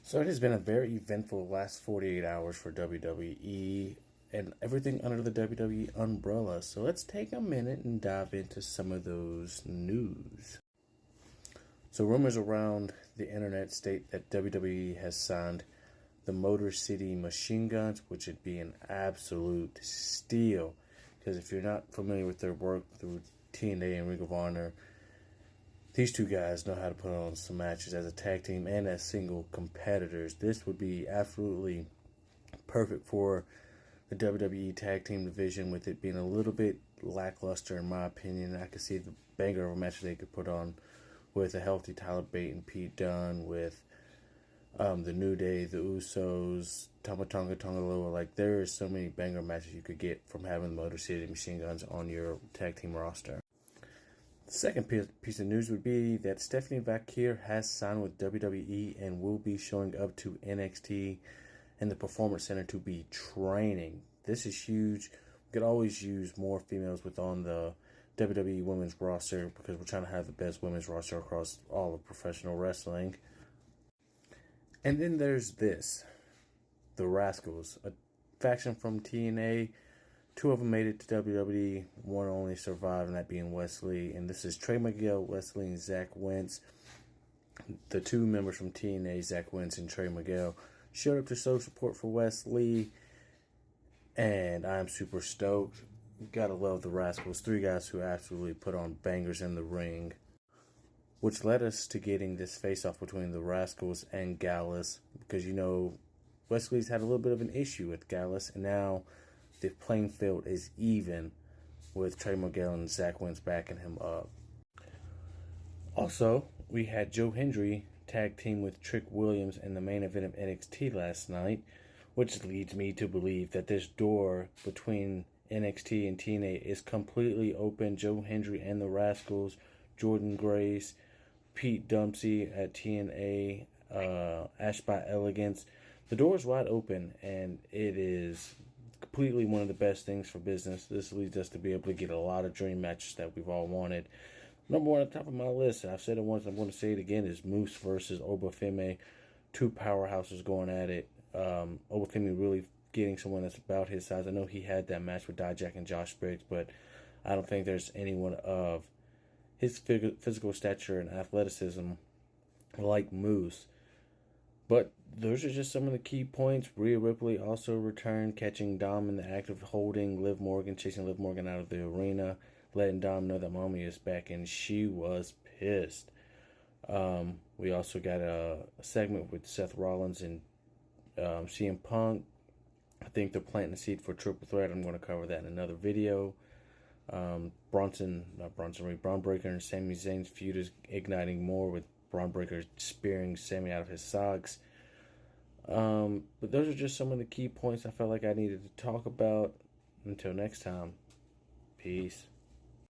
So it has been a very eventful last 48 hours for WWE and everything under the WWE umbrella. So let's take a minute and dive into some of those news. So rumors around the internet state that WWE has signed the Motor City Machine Guns, which would be an absolute steal. Because if you're not familiar with their work through TNA and Ring of Honor, these two guys know how to put on some matches as a tag team and as single competitors. This would be absolutely perfect for the WWE tag team division, with it being a little bit lackluster in my opinion. I could see the banger of a match they could put on with a healthy Tyler Bate and Pete Dunne, with the New Day, the Usos, Tama Tonga Loa. Like, there is so many banger matches you could get from having the Motor City Machine Guns on your tag team roster. The second piece of news would be that Stephanie Vaquer has signed with WWE and will be showing up to NXT and the Performance Center to be training. This is huge. We could always use more females on the WWE women's roster because we're trying to have the best women's roster across all of professional wrestling. And then there's this, the Rascals, a faction from TNA. Two of them made it to WWE. One only survived, and that being Wesley. And this is Trey Miguel, Wesley, and Zach Wentz. The two members from TNA, Zach Wentz and Trey Miguel, showed up to show support for Wesley. And I'm super stoked. Gotta love the Rascals. Three guys who absolutely put on bangers in the ring. Which led us to getting this face-off between the Rascals and Gallus. Because, Wesley's had a little bit of an issue with Gallus. And now the playing field is even with Trey Miguel and Zach Wentz backing him up. Also, we had Joe Hendry tag team with Trick Williams in the main event of NXT last night, which leads me to believe that this door between NXT and TNA is completely open. Joe Hendry and the Rascals, Jordan Grace, Pete Dempsey at TNA, Ash by Elegance. The door is wide open, and it is completely one of the best things for business. This leads us to be able to get a lot of dream matches that we've all wanted. Number one at the top of my list, and I've said it once, I'm going to say it again, is Moose versus Obafemi. Two powerhouses going at it. Obafemi really getting someone that's about his size. I know he had that match with Dijak and Josh Briggs, but I don't think there's anyone of his physical stature and athleticism like Moose. But those are just some of the key points. Rhea Ripley also returned, catching Dom in the act of holding Liv Morgan, chasing Liv Morgan out of the arena, letting Dom know that Mommy is back, and she was pissed. We also got a segment with Seth Rollins and CM Punk. I think they're planting the seed for Triple Threat. I'm going to cover that in another video. Braun Breaker and Sami Zayn's feud is igniting more, with Braun Breaker spearing Sami out of his socks. But those are just some of the key points I felt like I needed to talk about. Until next time, peace.